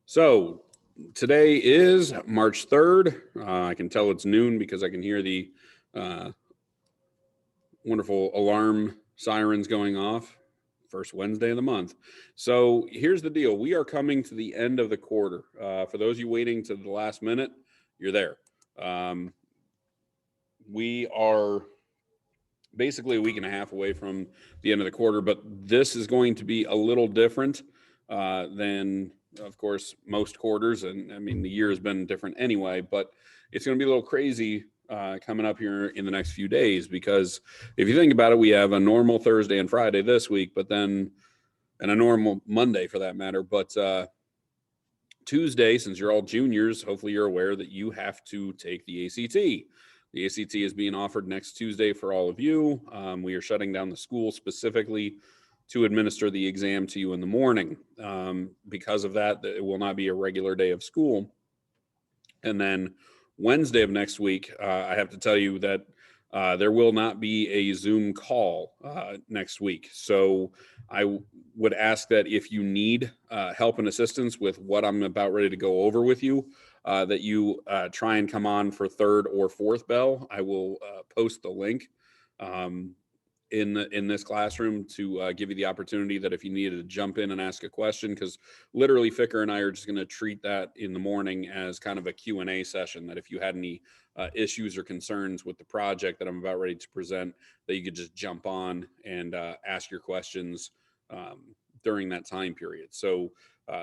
So today is March 3rd. I can tell it's noon because I can hear the uh, wonderful alarm sirens going off. First Wednesday of the month. So here's the deal. We are coming to the end of the quarter. For those of you waiting to the last minute, you're there. Um, we are basically a week and a half away from the end of the quarter, but this is going to be a little different than, of course, most quarters. And I mean, the year has been different anyway, but it's going to be a little crazy coming up here in the next few days because if you think about it, we have a normal Thursday and Friday this week, but then, and a normal Monday for that matter. But Tuesday, since you're all juniors, hopefully you're aware that you have to take the ACT. The ACT is being offered next Tuesday for all of you. We are shutting down the school specifically to administer the exam to you in the morning. Because of that, it will not be a regular day of school. And then Wednesday of next week, I have to tell you that there will not be a Zoom call next week. So I would ask that if you need help and assistance with what I'm about ready to go over with you, that you try and come on for third or fourth bell. I will post the link in this classroom to give you the opportunity that if you needed to jump in and ask a question, because literally Ficker and I are just going to treat that in the morning as kind of a Q&A session, that if you had any issues or concerns with the project that I'm about ready to present, that you could just jump on and ask your questions during that time period. So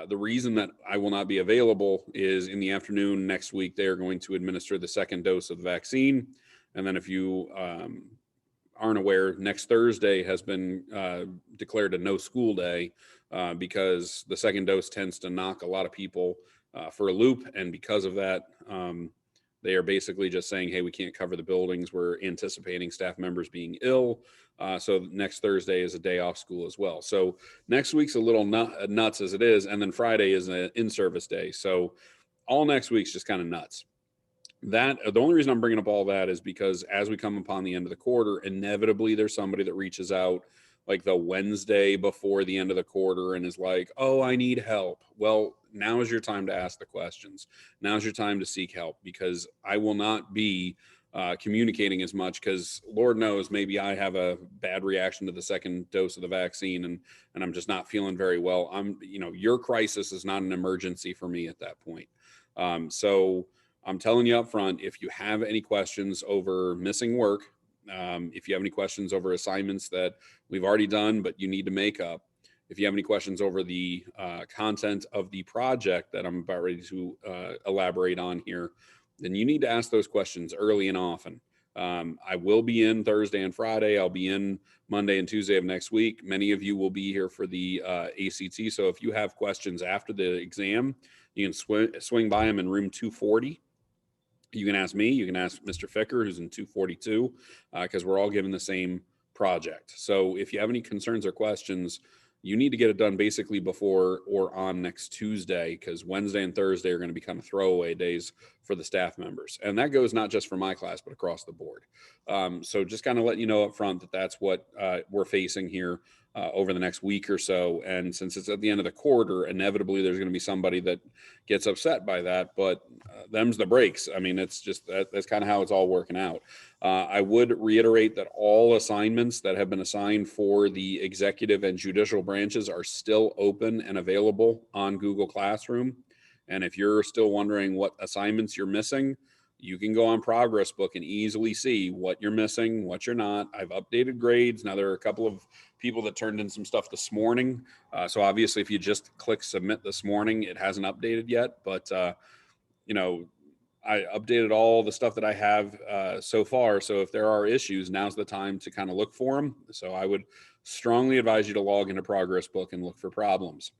the reason that I will not be available is in the afternoon next week, they are going to administer the second dose of the vaccine. And then if you aren't aware, next Thursday has been declared a no school day because the second dose tends to knock a lot of people for a loop. And because of that, they are basically just saying, hey, we can't cover the buildings. We're anticipating staff members being ill. So next Thursday is a day off school as well. So next week's a little nuts as it is. And then Friday is an in-service day. So all next week's just kind of nuts. That the only reason I'm bringing up all that is because as we come upon the end of the quarter, inevitably there's somebody that reaches out like the Wednesday before the end of the quarter and is like, oh, I need help. Well, now is your time to ask the questions. Now's your time to seek help because I will not be communicating as much because Lord knows maybe I have a bad reaction to the second dose of the vaccine and I'm just not feeling very well. Your crisis is not an emergency for me at that point. So I'm telling you up front, if you have any questions over missing work, if you have any questions over assignments that we've already done, but you need to make up, if you have any questions over the content of the project that I'm about ready to elaborate on here, then you need to ask those questions early and often. I will be in Thursday and Friday. I'll be in Monday and Tuesday of next week. Many of you will be here for the ACT. So if you have questions after the exam, you can swing by them in room 240. You can ask me, you can ask Mr. Ficker, who's in 242, because we're all given the same project. So if you have any concerns or questions, you need to get it done basically before or on next Tuesday, because Wednesday and Thursday are going to be kind of throwaway days for the staff members. And that goes not just for my class, but across the board. So just kind of let you know up front that that's what we're facing here over the next week or so. And since it's at the end of the quarter, inevitably there's going to be somebody that gets upset by that, but them's the breaks. I mean, it's just that's kind of how it's all working out. I would reiterate that all assignments that have been assigned for the executive and judicial branches are still open and available on Google Classroom. And if you're still wondering what assignments you're missing, you can go on Progress Book and easily see what you're missing, what you're not. I've updated grades. Now, there are a couple of people that turned in some stuff this morning. So obviously, if you just click submit this morning, it hasn't updated yet. But, I updated all the stuff that I have so far. So if there are issues, now's the time to kind of look for them. So I would strongly advise you to log into Progress Book and look for problems.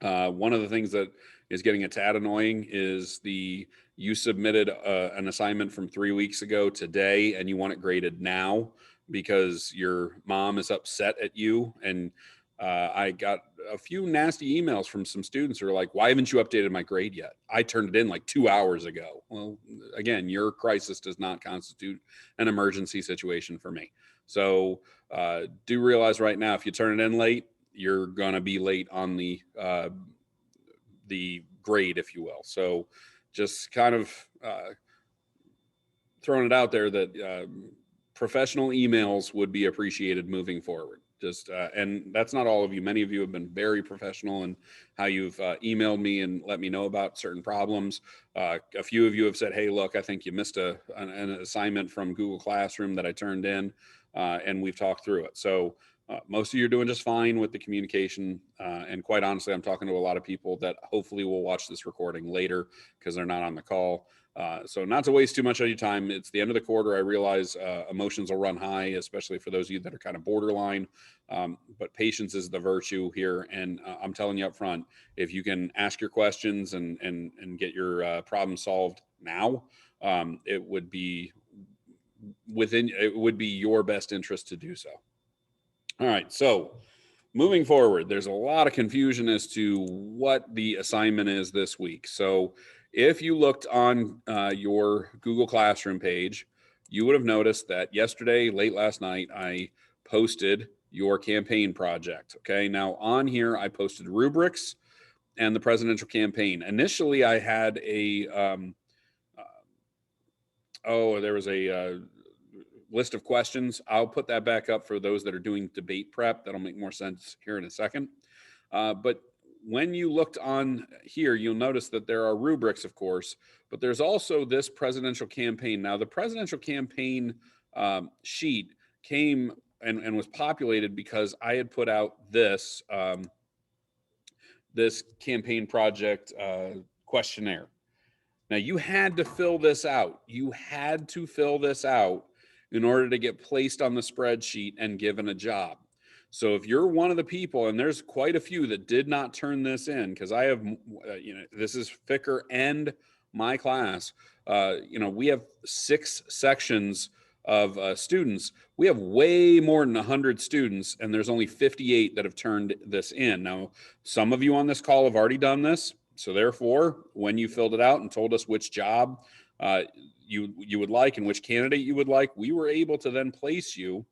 One of the things that is getting a tad annoying is you submitted an assignment from 3 weeks ago today and you want it graded now because your mom is upset at you. And I got a few nasty emails from some students who are like, why haven't you updated my grade yet? I turned it in like 2 hours ago. Well, again, your crisis does not constitute an emergency situation for me. So do realize right now, if you turn it in late, you're going to be late on the the grade, if you will. So just kind of throwing it out there that professional emails would be appreciated moving forward. Just and that's not all of you. Many of you have been very professional in how you've emailed me and let me know about certain problems. A few of you have said, "Hey, look, I think you missed an assignment from Google Classroom that I turned in," and we've talked through it. So most of you are doing just fine with the communication. And quite honestly, I'm talking to a lot of people that hopefully will watch this recording later because they're not on the call. So not to waste too much of your time, it's the end of the quarter. I realize emotions will run high, especially for those of you that are kind of borderline. But patience is the virtue here. And I'm telling you up front, if you can ask your questions and get your problem solved now, it would be your best interest to do so. All right, so moving forward, there's a lot of confusion as to what the assignment is this week. So if you looked on your Google Classroom page, you would have noticed that yesterday, late last night, I posted your campaign project. Okay, now on here, I posted rubrics and the presidential campaign. Initially, I had there was a list of questions. I'll put that back up for those that are doing debate prep. That'll make more sense here in a second. But when you looked on here, you'll notice that there are rubrics, of course, but there's also this presidential campaign. Now, the presidential campaign sheet came and was populated because I had put out this campaign project questionnaire. Now, you had to fill this out. You had to fill this out in order to get placed on the spreadsheet and given a job. So if you're one of the people, and there's quite a few that did not turn this in, because I have, this is Ficker and my class. We have 6 sections of students. We have way more than 100 students, and there's only 58 that have turned this in. Now, some of you on this call have already done this. So therefore, when you filled it out and told us which job you would like and which candidate you would like, we were able to then place you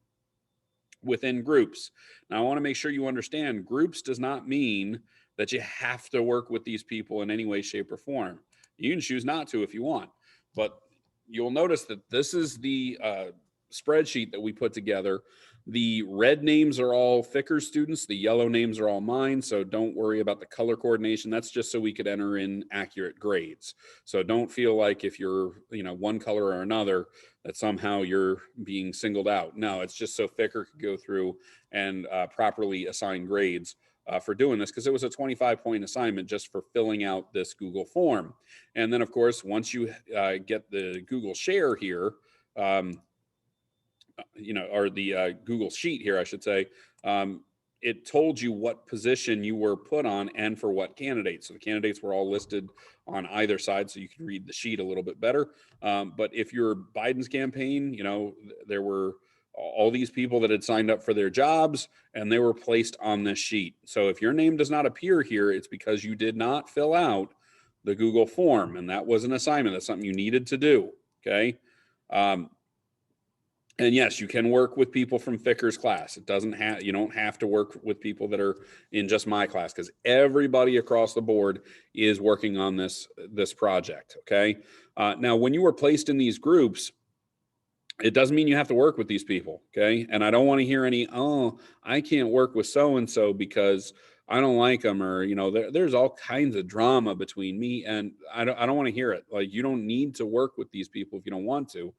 within groups. Now, I want to make sure you understand groups does not mean that you have to work with these people in any way, shape, or form. You can choose not to if you want, but you'll notice that this is the spreadsheet that we put together. The red names are all Ficker students. The yellow names are all mine. So don't worry about the color coordination. That's just so we could enter in accurate grades. So don't feel like if you're, one color or another, that somehow you're being singled out. No, it's just so Ficker could go through and properly assign grades for doing this, because it was a 25-point assignment just for filling out this Google form. And then, of course, once you get the Google Share here, or the Google Sheet here, I should say, it told you what position you were put on and for what candidates. So the candidates were all listed on either side, so you can read the sheet a little bit better. But if you're Biden's campaign, there were all these people that had signed up for their jobs, and they were placed on this sheet. So if your name does not appear here, it's because you did not fill out the Google form, and that was an assignment. That's something you needed to do, okay? And yes, you can work with people from Ficker's class. You don't have to work with people that are in just my class, because everybody across the board is working on this project, okay? Now, when you are placed in these groups, it doesn't mean you have to work with these people, okay? And I don't want to hear any, I can't work with so-and-so because I don't like them, or, there's all kinds of drama between me, and I don't want to hear it. Like, you don't need to work with these people if you don't want to.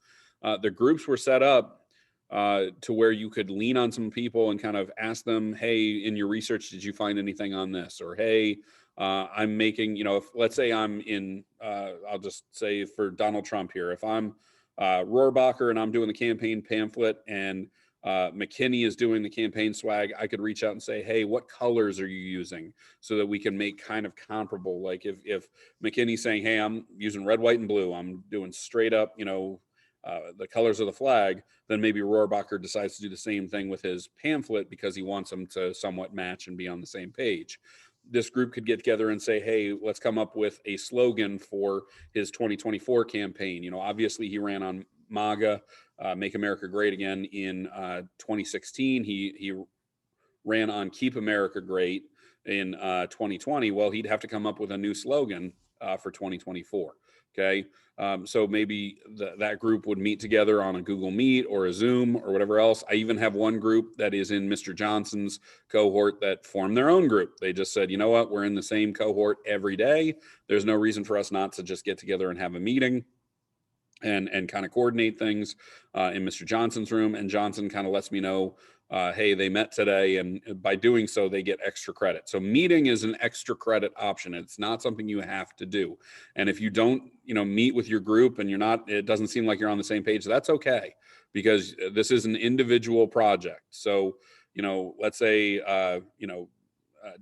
The groups were set up to where you could lean on some people and kind of ask them, hey, in your research, did you find anything on this? Or, hey, I'm making, let's say I'm in, I'll just say for Donald Trump here, if I'm Rohrabacher and I'm doing the campaign pamphlet, and McKinney is doing the campaign swag, I could reach out and say, hey, what colors are you using, so that we can make kind of comparable. Like if McKinney's saying, hey, I'm using red, white, and blue, I'm doing straight up, the colors of the flag, then maybe Rohrabacher decides to do the same thing with his pamphlet because he wants them to somewhat match and be on the same page. This group could get together and say, hey, let's come up with a slogan for his 2024 campaign. Obviously he ran on MAGA, Make America Great Again, in 2016. He ran on Keep America Great in 2020, well, he'd have to come up with a new slogan for 2024. Okay. So maybe that group would meet together on a Google Meet or a Zoom or whatever else. I even have one group that is in Mr. Johnson's cohort that formed their own group. They just said, you know what, we're in the same cohort every day. There's no reason for us not to just get together and have a meeting and kind of coordinate things in Mr. Johnson's room. And Johnson kind of lets me know, hey, they met today, and by doing so, they get extra credit. So meeting is an extra credit option. It's not something you have to do. And if you don't, meet with your group and it doesn't seem like you're on the same page, that's okay, because this is an individual project. So, let's say,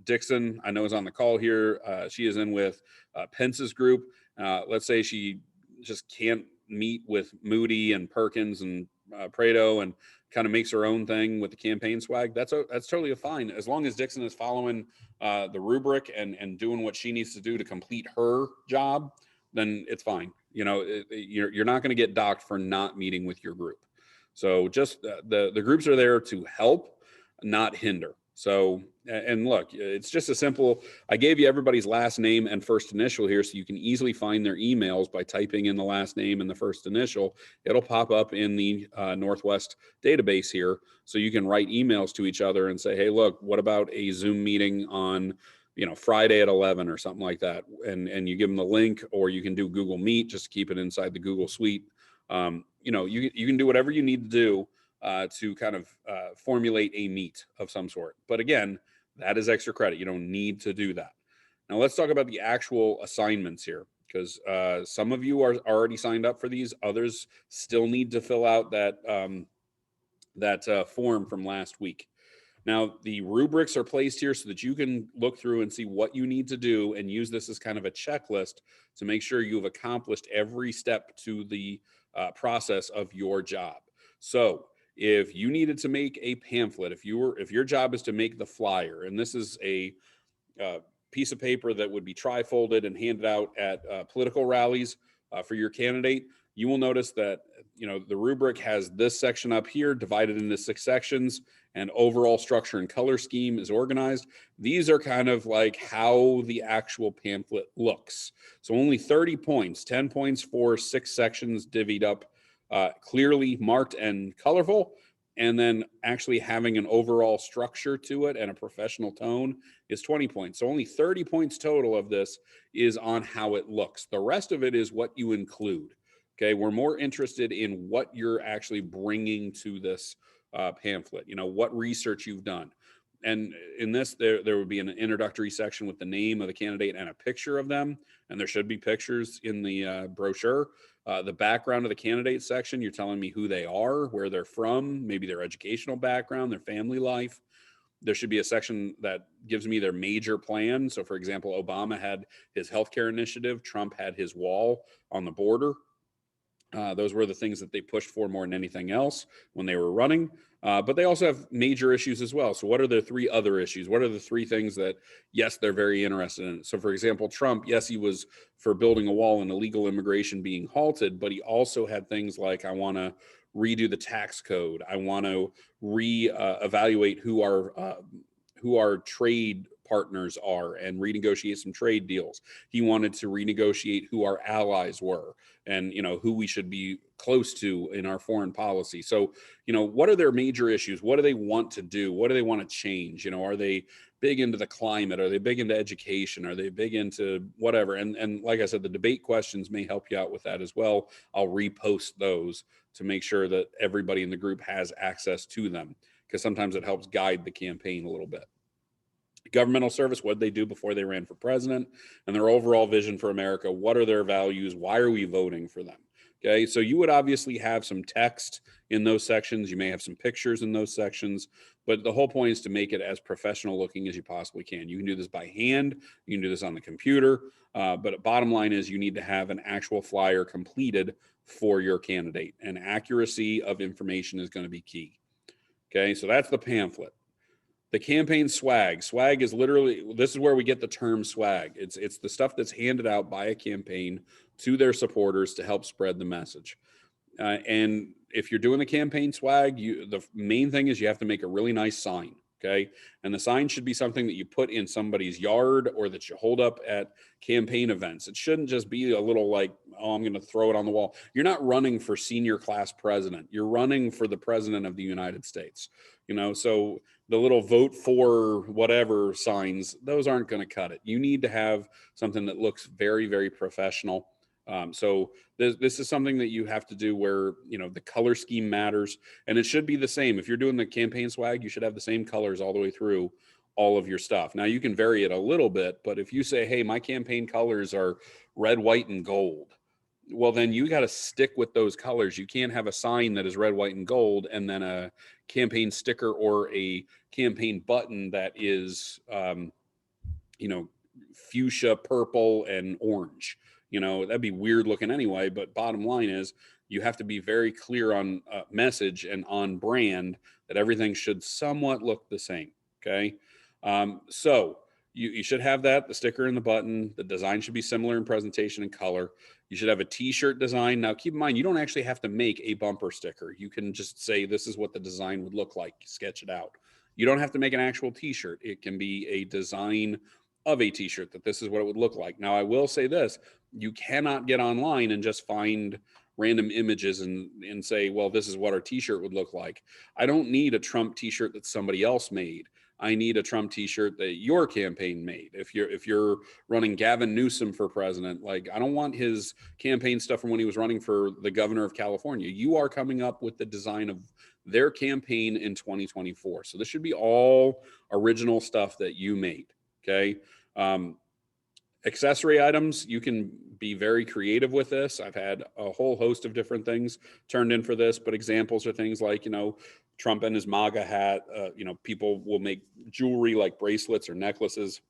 Dixon, I know, is on the call here. She is in with Pence's group. Let's say she just can't meet with Moody and Perkins and Prado and kind of makes her own thing with the campaign swag. That's totally fine, as long as Dixon is following the rubric and doing what she needs to do to complete her job. Then it's fine. You're not going to get docked for not meeting with your group. So just the groups are there to help, not hinder. So, and look, it's just a simple, I gave you everybody's last name and first initial here, so you can easily find their emails by typing in the last name and the first initial. It'll pop up in the Northwest database here. So you can write emails to each other and say, hey, look, what about a Zoom meeting on, Friday at 11 or something like that. And you give them the link, or you can do Google Meet, just keep it inside the Google Suite. You can do whatever you need to do to kind of formulate a meet of some sort. But again, that is extra credit. You don't need to do that. Now let's talk about the actual assignments here, because some of you are already signed up for these. Others still need to fill out that form from last week. Now, the rubrics are placed here so that you can look through and see what you need to do and use this as kind of a checklist to make sure you've accomplished every step to the process of your job. So if you needed to make a pamphlet, if your job is to make the flyer, and this is a piece of paper that would be tri-folded and handed out at political rallies for your candidate, you will notice that the rubric has this section up here divided into 6 sections, and overall structure and color scheme is organized. These are kind of like how the actual pamphlet looks. So only 30 points, 10 points for 6 sections divvied up, clearly marked and colorful, and then actually having an overall structure to it and a professional tone is 20 points. So only 30 points total of this is on how it looks. The rest of it is what you include. Okay, we're more interested in what you're actually bringing to this pamphlet, what research you've done. And in this, there would be an introductory section with the name of the candidate and a picture of them. And there should be pictures in the brochure. The background of the candidate section, you're telling me who they are, where they're from, maybe their educational background, their family life. There should be a section that gives me their major plan. So for example, Obama had his healthcare initiative. Trump had his wall on the border. Those were the things that they pushed for more than anything else when they were running. But they also have major issues as well. So what are the 3 other issues? What are the 3 things that, yes, they're very interested in? So for example, Trump, yes, he was for building a wall and illegal immigration being halted, but he also had things like, I want to redo the tax code. I want to evaluate who our trade partners are and renegotiate some trade deals. He wanted to renegotiate who our allies were and who we should be close to in our foreign policy. So what are their major issues? What do they want to do? What do they want to change? Are they big into the climate? Are they big into education? Are they big into whatever? And like I said, the debate questions may help you out with that as well. I'll repost those to make sure that everybody in the group has access to them, because sometimes it helps guide the campaign a little bit. Governmental service, what did they do before they ran for president, and their overall vision for America. What are their values? Why are we voting for them? Okay, so you would obviously have some text in those sections. You may have some pictures in those sections, but the whole point is to make it as professional looking as you possibly can. You can do this by hand. You can do this on the computer. But bottom line is you need to have an actual flyer completed for your candidate, and accuracy of information is going to be key. Okay, so that's the pamphlet. The campaign swag. Swag is literally, this is where we get the term swag. It's the stuff that's handed out by a campaign to their supporters to help spread the message. And if you're doing the campaign swag, the main thing is you have to make a really nice sign. Okay. And the sign should be something that you put in somebody's yard or that you hold up at campaign events. It shouldn't just be a little like, oh, I'm going to throw it on the wall. You're not running for senior class president. You're running for the president of the United States. So the little vote for whatever signs, those aren't going to cut it. You need to have something that looks very, very professional. So this is something that you have to do where, the color scheme matters, and it should be the same. If you're doing the campaign swag, you should have the same colors all the way through all of your stuff. Now you can vary it a little bit, but if you say, hey, my campaign colors are red, white, and gold, well, then you got to stick with those colors. You can't have a sign that is red, white, and gold, and then a campaign sticker or a campaign button that is, fuchsia, purple, and orange. That'd be weird looking anyway. But bottom line is you have to be very clear on message and on brand that everything should somewhat look the same. Okay. So you should have that, the sticker and the button. The design should be similar in presentation and color. You should have a t-shirt design. Now, keep in mind, you don't actually have to make a bumper sticker. You can just say, this is what the design would look like, sketch it out. You don't have to make an actual t-shirt. It can be a design of a t-shirt that this is what it would look like. Now, I will say this, you cannot get online and just find random images and say, well, this is what our t-shirt would look like. I don't need a Trump t-shirt that somebody else made. I need a Trump t-shirt that your campaign made. If you're running Gavin Newsom for president, like, I don't want his campaign stuff from when he was running for the governor of California. You are coming up with the design of their campaign in 2024. So this should be all original stuff that you made. Okay. Accessory items, you can be very creative with this. I've had a whole host of different things turned in for this, but examples are things like, Trump and his MAGA hat. People will make jewelry like bracelets or necklaces.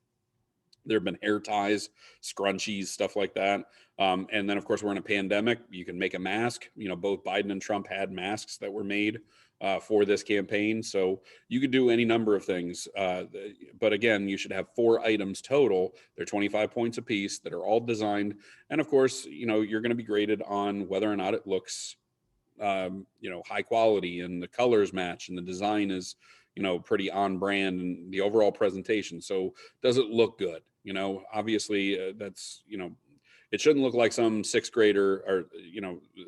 There have been hair ties, scrunchies, stuff like that. And then, of course, we're in a pandemic. You can make a mask. Both Biden and Trump had masks that were made for this campaign. So you could do any number of things. But again, you should have 4 items total. They're 25 points apiece that are all designed. And of course, you're going to be graded on whether or not it looks, high quality and the colors match and the design is, pretty on brand and the overall presentation. So does it look good? Obviously that's, it shouldn't look like some 6th grader or,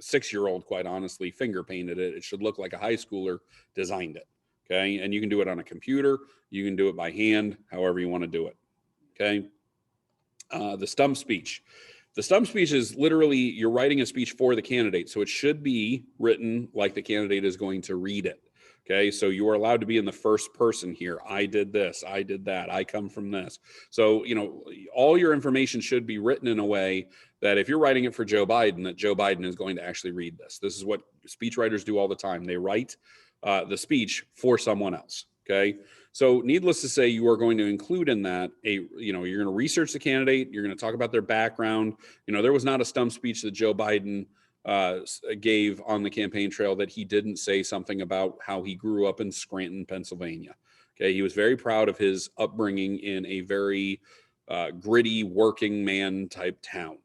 6-year-old, quite honestly, finger painted it. It should look like a high schooler designed it. Okay. And you can do it on a computer. You can do it by hand, however you want to do it. Okay. The stump speech. The stump speech is literally you're writing a speech for the candidate. So it should be written like the candidate is going to read it. Okay, so you are allowed to be in the first person here. I did this, I did that, I come from this. So, all your information should be written in a way that if you're writing it for Joe Biden, that Joe Biden is going to actually read this. This is what speechwriters do all the time. They write the speech for someone else. Okay, so needless to say, you are going to include in that you're going to research the candidate. You're going to talk about their background. There was not a stump speech that Joe Biden gave on the campaign trail that he didn't say something about how he grew up in Scranton, Pennsylvania. Okay, he was very proud of his upbringing in a very gritty working man type town.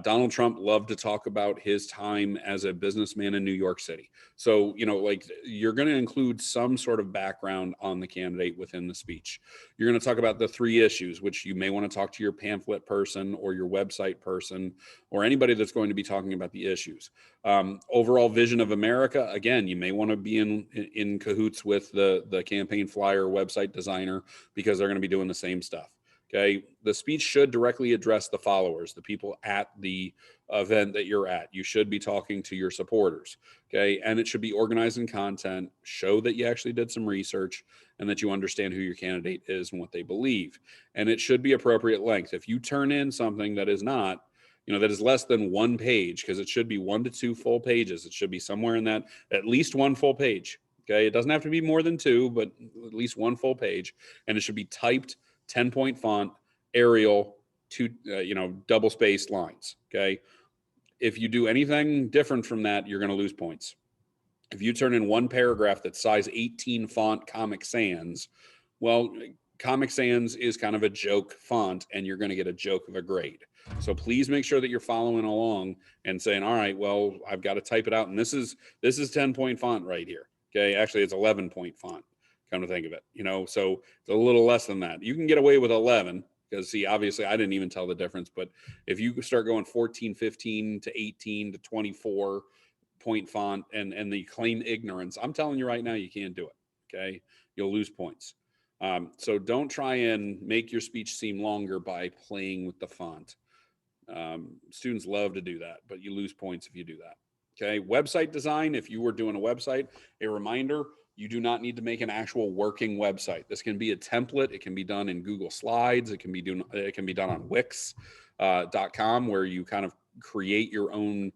Donald Trump loved to talk about his time as a businessman in New York City. So, you're going to include some sort of background on the candidate within the speech. You're going to talk about the 3 issues, which you may want to talk to your pamphlet person or your website person or anybody that's going to be talking about the issues. Overall vision of America. Again, you may want to be in cahoots with the campaign flyer website designer because they're going to be doing the same stuff. Okay, the speech should directly address the followers, the people at the event that you're at. You should be talking to your supporters. Okay, and it should be organized in content, show that you actually did some research and that you understand who your candidate is and what they believe. And it should be appropriate length. If you turn in something that is not, that is less than 1 page, because it should be 1 to 2 full pages. It should be somewhere in that, at least 1 full page. Okay, it doesn't have to be more than 2, but at least 1 full page. And it should be typed 10-point font, Arial, 2, double-spaced lines. Okay. If you do anything different from that, you're going to lose points. If you turn in 1 paragraph that's size 18 font Comic Sans, well, Comic Sans is kind of a joke font, and you're going to get a joke of a grade. So please make sure that you're following along and saying, all right, well, I've got to type it out, and this is 10-point font right here. Okay. Actually, it's 11-point font. come to think of it, so it's a little less than that. You can get away with 11 because, see, obviously I didn't even tell the difference, but if you start going 14, 15 to 18 to 24 point font and you claim ignorance, I'm telling you right now, you can't do it. Okay. You'll lose points. So don't try and make your speech seem longer by playing with the font. Students love to do that, but you lose points if you do that. Okay. Website design. If you were doing a website, a reminder, you do not need to make an actual working website. This can be a template. It can be done in Google Slides. It can be done on Wix.com, where you kind of create your own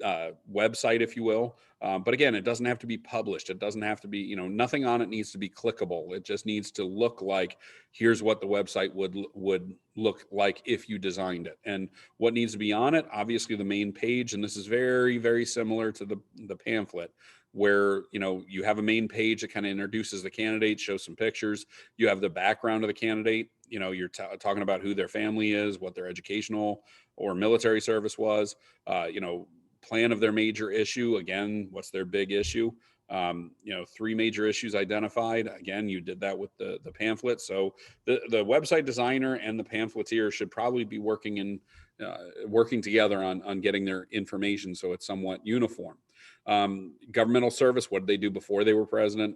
website, if you will. But again, it doesn't have to be published. It doesn't have to be, nothing on it needs to be clickable. It just needs to look like, here's what the website would look like if you designed it. And what needs to be on it, obviously the main page. And this is very, very similar to the pamphlet, where, you have a main page that kind of introduces the candidate, shows some pictures. You have the background of the candidate. You're talking about who their family is, what their educational or military service was, plan of their major issue. Again, what's their big issue? 3 major issues identified. Again, you did that with the pamphlet. So the website designer and the pamphleteer should probably be working together on getting their information so it's somewhat uniform. Governmental service, what did they do before they were president?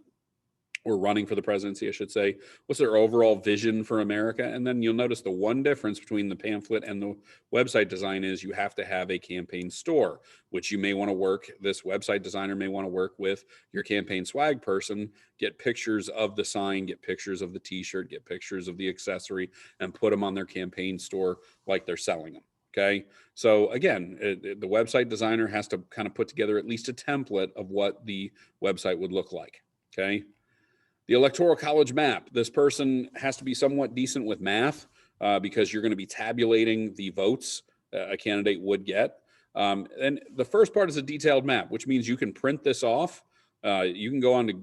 Or running for the presidency, I should say. What's their overall vision for America? And then you'll notice the one difference between the pamphlet and the website design is you have to have a campaign store, which you may want to work. This website designer may want to work with your campaign swag person, get pictures of the sign, get pictures of the t-shirt, get pictures of the accessory, and put them on their campaign store like they're selling them. Okay. So again, the website designer has to kind of put together at least a template of what the website would look like. Okay. The Electoral College map. This person has to be somewhat decent with math because you're going to be tabulating the votes a candidate would get. And the first part is a detailed map, which means you can print this off. You can go on to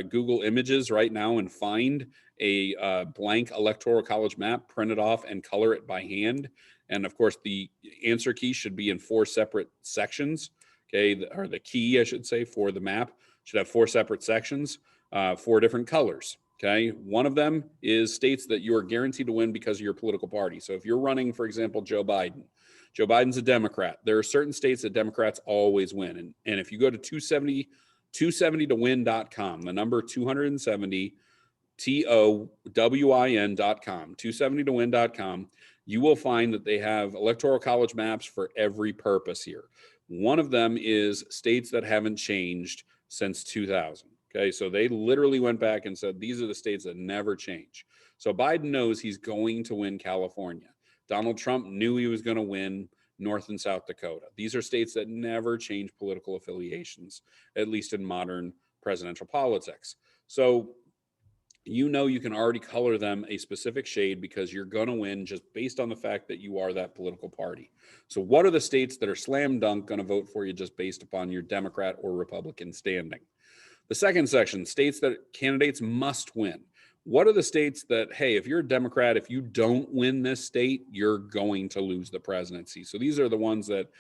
Google Images right now and find a blank Electoral College map, print it off and color it by hand. And of course, the answer key should be in 4 separate sections. Okay, or the key, I should say, for the map should have 4 separate sections. 4 different colors. Okay. One of them is states that you are guaranteed to win because of your political party. So if you're running, for example, Joe Biden's a Democrat. There are certain states that Democrats always win. And if you go to 270towin.com, the number 270, TOWIN.com, 270towin.com, you will find that they have Electoral College maps for every purpose here. One of them is states that haven't changed since 2000. Okay, so they literally went back and said, these are the states that never change. So Biden knows he's going to win California. Donald Trump knew he was going to win North and South Dakota. These are states that never change political affiliations, at least in modern presidential politics. So you can already color them a specific shade because you're going to win just based on the fact that you are that political party. So what are the states that are slam dunk going to vote for you just based upon your Democrat or Republican standing? The second section, states that candidates must win. What are the states that, hey, if you're a Democrat, if you don't win this state, you're going to lose the presidency? So these are the ones that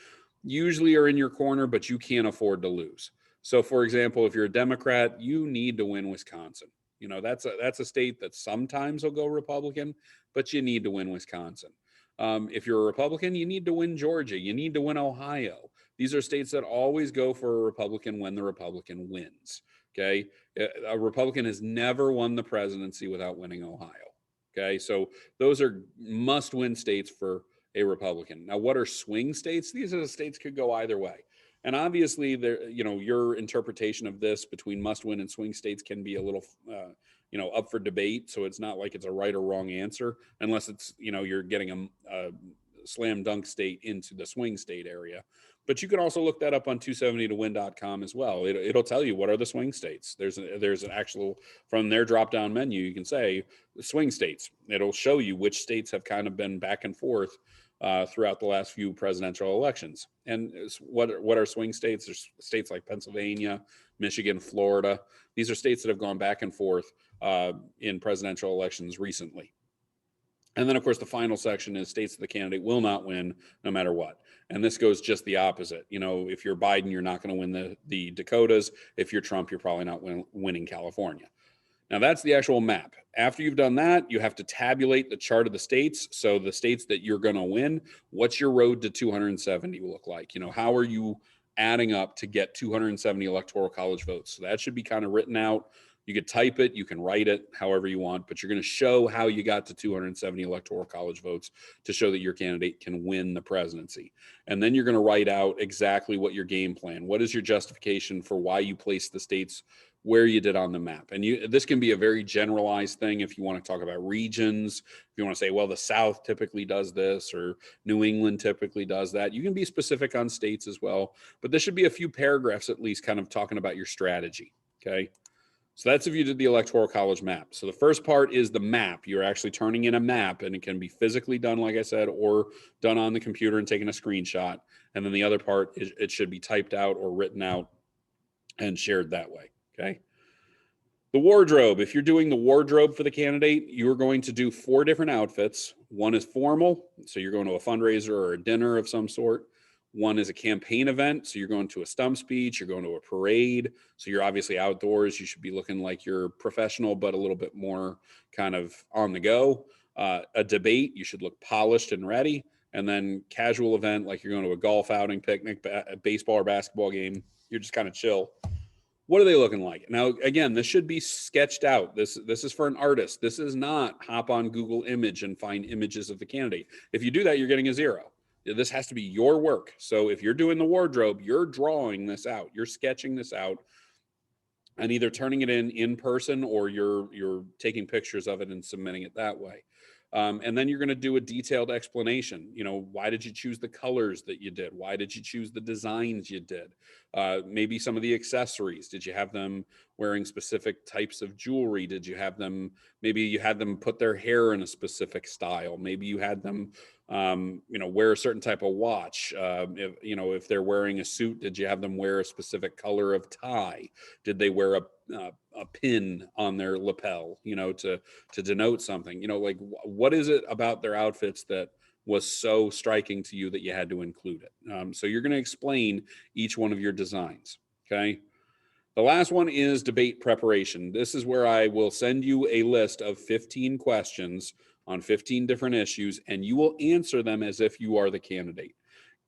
usually are in your corner, but you can't afford to lose. So for example, if you're a Democrat, you need to win Wisconsin. That's a state that sometimes will go Republican, but you need to win Wisconsin. If you're a Republican, you need to win Georgia. You need to win Ohio. These are states that always go for a Republican when the Republican wins. Okay. A Republican has never won the presidency without winning Ohio. Okay. So those are must-win states for a Republican. Now, what are swing states? These are the states could go either way. And obviously, your interpretation of this between must-win and swing states can be a little, up for debate. So it's not like it's a right or wrong answer, unless it's, you're getting a slam dunk state into the swing state area. But you can also look that up on 270towin.com as well. It'll tell you what are the swing states. There's an actual, from their drop-down menu, you can say swing states. It'll show you which states have kind of been back and forth throughout the last few presidential elections. And what are swing states? There's states like Pennsylvania, Michigan, Florida. These are states that have gone back and forth in presidential elections recently. And then, of course, the final section is states that the candidate will not win no matter what. And this goes just the opposite. If you're Biden, you're not going to win the Dakotas. If you're Trump, you're probably not winning California. Now that's the actual map. After you've done that, you have to tabulate the chart of the states. So the states that you're going to win, what's your road to 270 look like? How are you adding up to get 270 electoral college votes? So that should be kind of written out. You could type it, you can write it however you want, but you're going to show how you got to 270 electoral college votes to show that your candidate can win the presidency. And then you're going to write out exactly what your game plan, what is your justification for why you placed the states where you did on the map. And this can be a very generalized thing if you want to talk about regions, if you want to say, well, the South typically does this or New England typically does that. You can be specific on states as well, but there should be a few paragraphs at least kind of talking about your strategy, okay? So that's if you did the Electoral College map. So the first part is the map. You're actually turning in a map, and it can be physically done, like I said, or done on the computer and taking a screenshot. And then the other part, it should be typed out or written out and shared that way, okay? The wardrobe. If you're doing the wardrobe for the candidate, you're going to do 4 different outfits. One is formal, so you're going to a fundraiser or a dinner of some sort. One is a campaign event, so you're going to a stump speech, you're going to a parade, so you're obviously outdoors. You should be looking like you're professional, but a little bit more kind of on the go. A debate, you should look polished and ready. And then casual event, like you're going to a golf outing, picnic, baseball or basketball game, you're just kind of chill. What are they looking like? Now, again, this should be sketched out. This is for an artist. This is not hop on Google Image and find images of the candidate. If you do that, you're getting a 0. This has to be your work. So if you're doing the wardrobe, you're drawing this out. You're sketching this out and either turning it in person or you're taking pictures of it and submitting it that way. And then you're going to do a detailed explanation. Why did you choose the colors that you did? Why did you choose the designs you did? Maybe some of the accessories. Did you have them wearing specific types of jewelry? Did you have them, maybe you had them put their hair in a specific style? Maybe you had them, wear a certain type of watch. If they're wearing a suit, did you have them wear a specific color of tie? Did they wear a pin on their lapel, to denote something? What is it about their outfits that was so striking to you that you had to include it? So you're going to explain each one of your designs, okay? The last one is debate preparation. This is where I will send you a list of 15 questions on 15 different issues, and you will answer them as if you are the candidate.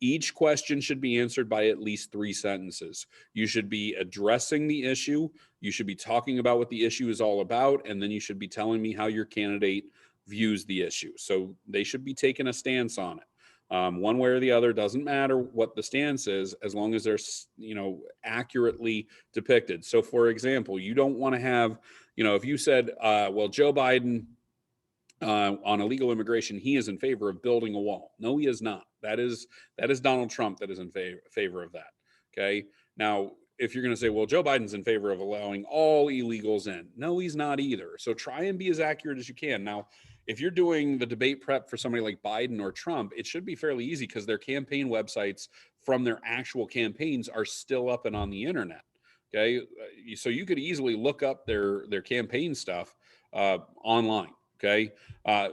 Each question should be answered by at least 3 sentences. You should be addressing the issue. You should be talking about what the issue is all about, and then you should be telling me how your candidate views the issue. So they should be taking a stance on it. One way or the other, doesn't matter what the stance is, as long as they're, accurately depicted. So for example, you don't want to have, if you said, well, Joe Biden, on illegal immigration, he is in favor of building a wall. No, he is not. That is Donald Trump that is in favor of that. Okay. Now, if you're going to say, well, Joe Biden's in favor of allowing all illegals in. No, he's not either. So try and be as accurate as you can. Now, if you're doing the debate prep for somebody like Biden or Trump, it should be fairly easy because their campaign websites from their actual campaigns are still up and on the internet. Okay. So you could easily look up their campaign stuff online. Okay.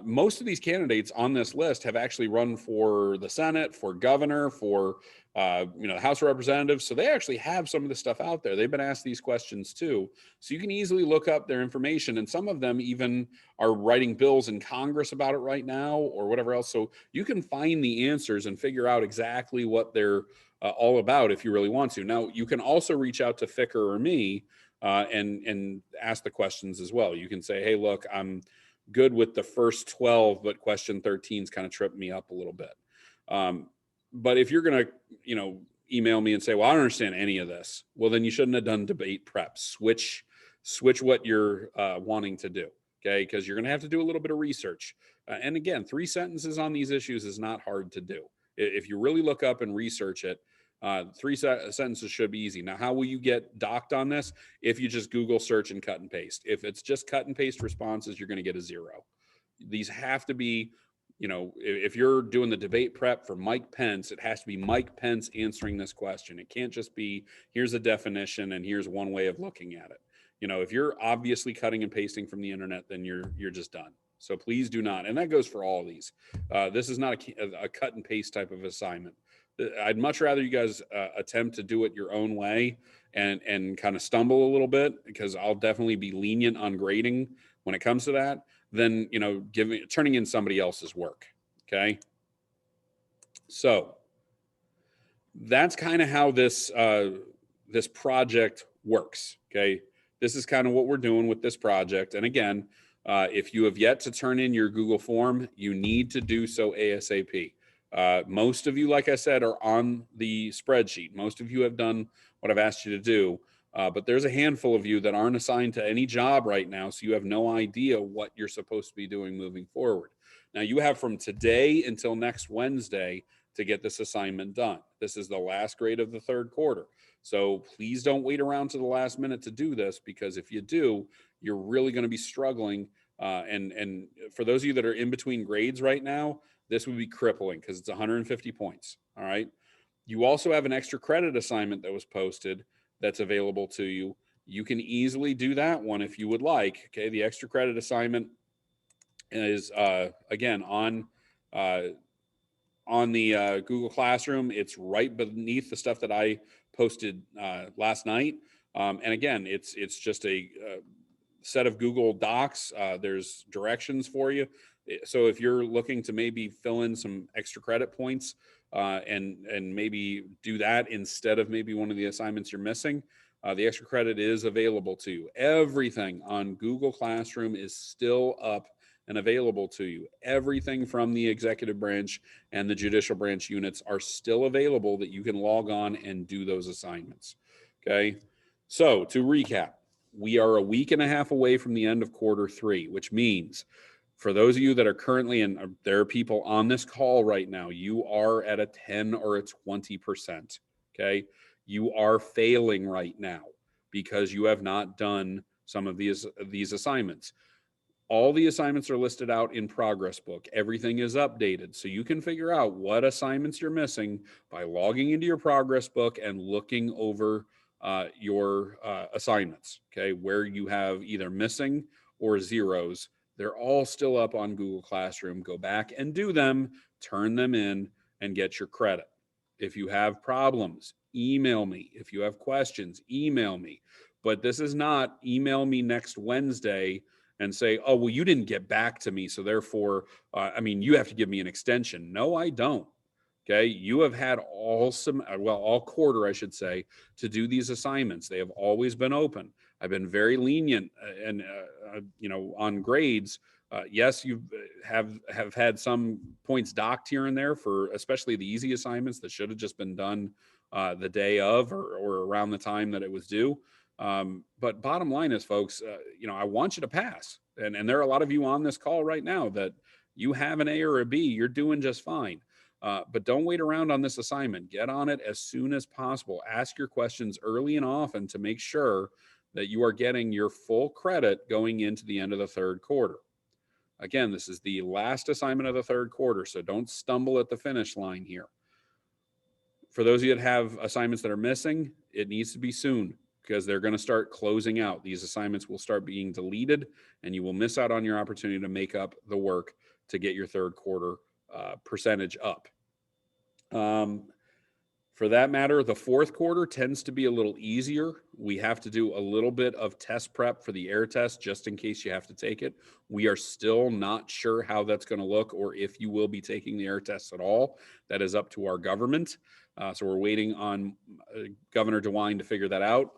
Most of these candidates on this list have actually run for the Senate, for governor, for, the House of Representatives. So they actually have some of this stuff out there. They've been asked these questions too. So you can easily look up their information. And some of them even are writing bills in Congress about it right now or whatever else. So you can find the answers and figure out exactly what they're all about if you really want to. Now, you can also reach out to Ficker or me and ask the questions as well. You can say, hey, look, I'm good with the first 12, but question 13's kind of tripped me up a little bit. But if you're going to, email me and say, well, I don't understand any of this. Well, then you shouldn't have done debate prep. Switch what you're wanting to do. Okay. Because you're going to have to do a little bit of research. And again, 3 sentences on these issues is not hard to do. If you really look up and research it, 3 sentences should be easy. Now, how will you get docked on this? If you just Google search and cut and paste. If it's just cut and paste responses, you're going to get a 0. These have to be, if you're doing the debate prep for Mike Pence, it has to be Mike Pence answering this question. It can't just be, here's a definition and here's one way of looking at it. If you're obviously cutting and pasting from the internet, then you're just done. So please do not. And that goes for all of these. This is not a cut and paste type of assignment. I'd much rather you guys attempt to do it your own way and kind of stumble a little bit, because I'll definitely be lenient on grading when it comes to that, than, you know, turning in somebody else's work. Okay. So that's kind of how this this project works. Okay. This is kind of what we're doing with this project. And again, if you have yet to turn in your Google form, you need to do so ASAP. Most of you, like I said, are on the spreadsheet. Most of you have done what I've asked you to do. But there's a handful of you that aren't assigned to any job right now, so you have no idea what you're supposed to be doing moving forward. Now, you have from today until next Wednesday to get this assignment done. This is the last grade of the third quarter. So please don't wait around to the last minute to do this, because if you do, you're really going to be struggling. And for those of you that are in between grades right now, this would be crippling because it's 150 points. All right. You also have an extra credit assignment that was posted that's available to you. You can easily do that one if you would like. Okay. The extra credit assignment is again on the Google Classroom. It's right beneath the stuff that I posted last night. And again, it's just a set of Google Docs. There's directions for you. So if you're looking to maybe fill in some extra credit points and maybe do that instead of maybe one of the assignments you're missing, the extra credit is available to you. Everything on Google Classroom is still up and available to you. Everything from the executive branch and the judicial branch units are still available that you can log on and do those assignments. Okay. So to recap, we are a week and a half away from the end of quarter three, which means for those of you that are currently, and there are people on this call right now, you are at a 10 or a 20%. Okay. You are failing right now because you have not done some of these assignments. All the assignments are listed out in Progress Book. Everything is updated. So you can figure out what assignments you're missing by logging into your Progress Book and looking over your assignments, okay, where you have either missing or zeros. They're all still up on Google Classroom. Go back and do them, turn them in, and get your credit. If you have problems, email me. If you have questions, email me. But this is not email me next Wednesday and say, oh, well, you didn't get back to me, so therefore, you have to give me an extension. No, I don't. Okay, you have had all quarter, I should say, to do these assignments. They have always been open. I've been very lenient and on grades. Yes, you have had some points docked here and there for especially the easy assignments that should have just been done the day of or around the time that it was due. But bottom line is, folks, I want you to pass. And there are a lot of you on this call right now that you have an A or a B. You're doing just fine. But don't wait around on this assignment. Get on it as soon as possible. Ask your questions early and often to make sure that you are getting your full credit going into the end of the third quarter. Again, this is the last assignment of the third quarter, so don't stumble at the finish line here. For those of you that have assignments that are missing, it needs to be soon because they're going to start closing out. These assignments will start being deleted, and you will miss out on your opportunity to make up the work to get your third quarter percentage up. For that matter, the fourth quarter tends to be a little easier. We have to do a little bit of test prep for the air test just in case you have to take it. We are still not sure how that's going to look or if you will be taking the air test at all. That is up to our government. So we're waiting on Governor DeWine to figure that out.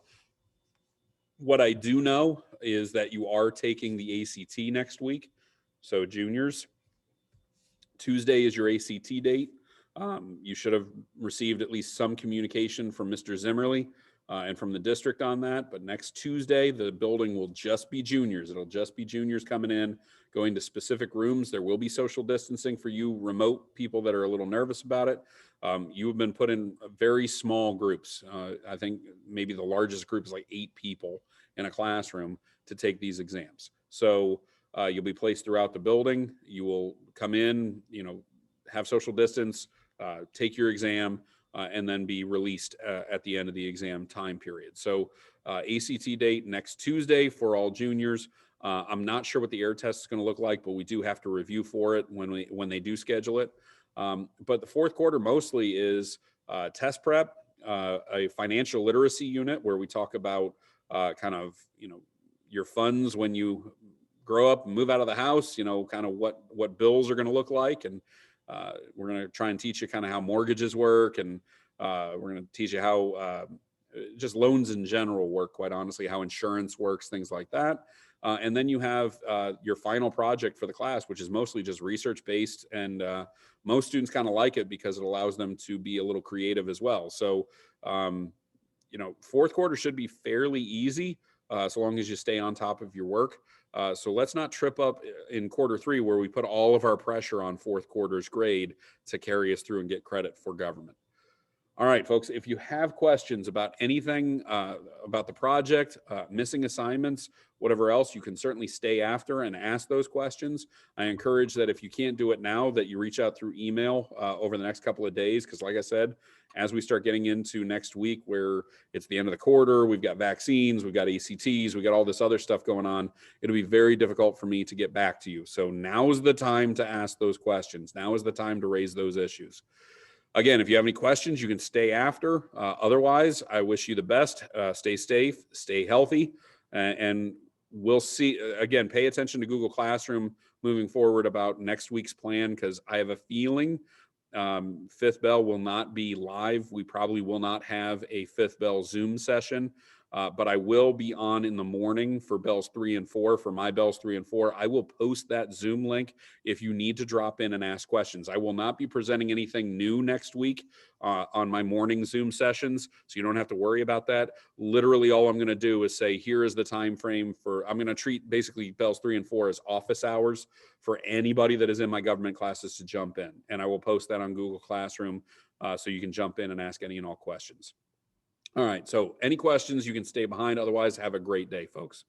What I do know is that you are taking the ACT next week. So juniors, Tuesday is your ACT date. You should have received at least some communication from Mr. Zimmerly and from the district on that. But next Tuesday, the building will just be juniors. It'll just be juniors coming in, going to specific rooms. There will be social distancing for you remote people that are a little nervous about it. You have been put in very small groups. I think maybe the largest group is like 8 people in a classroom to take these exams. So you'll be placed throughout the building. You will come in, have social distance, take your exam, and then be released at the end of the exam time period. So ACT date next Tuesday for all juniors. I'm not sure what the air test is going to look like, but we do have to review for it when they do schedule it. But the fourth quarter mostly is test prep, a financial literacy unit where we talk about kind of, your funds when you grow up and move out of the house, kind of what bills are going to look like. And we're going to try and teach you kind of how mortgages work. And we're going to teach you how just loans in general work, quite honestly, how insurance works, things like that. And then you have your final project for the class, which is mostly just research-based. And most students kind of like it because it allows them to be a little creative as well. So, fourth quarter should be fairly easy so long as you stay on top of your work. So let's not trip up in quarter three where we put all of our pressure on fourth quarter's grade to carry us through and get credit for government. All right, folks, if you have questions about anything about the project, missing assignments, whatever else, you can certainly stay after and ask those questions. I encourage that if you can't do it now, that you reach out through email over the next couple of days, because like I said, as we start getting into next week where it's the end of the quarter, we've got vaccines, we've got ACTs, we've got all this other stuff going on, it'll be very difficult for me to get back to you. So now is the time to ask those questions. Now is the time to raise those issues. Again, if you have any questions, you can stay after. Otherwise, I wish you the best. Stay safe, stay healthy, and we'll see. Again, pay attention to Google Classroom moving forward about next week's plan, because I have a feeling Fifth Bell will not be live. We probably will not have a Fifth Bell Zoom session. But I will be on in the morning for bells 3 and 4, for my bells 3 and 4. I will post that Zoom link if you need to drop in and ask questions. I will not be presenting anything new next week on my morning Zoom sessions, so you don't have to worry about that. Literally all I'm going to do is say, here is the time frame for, I'm going to treat basically bells 3 and 4 as office hours for anybody that is in my government classes to jump in. And I will post that on Google Classroom so you can jump in and ask any and all questions. All right, so any questions, you can stay behind. Otherwise, have a great day, folks.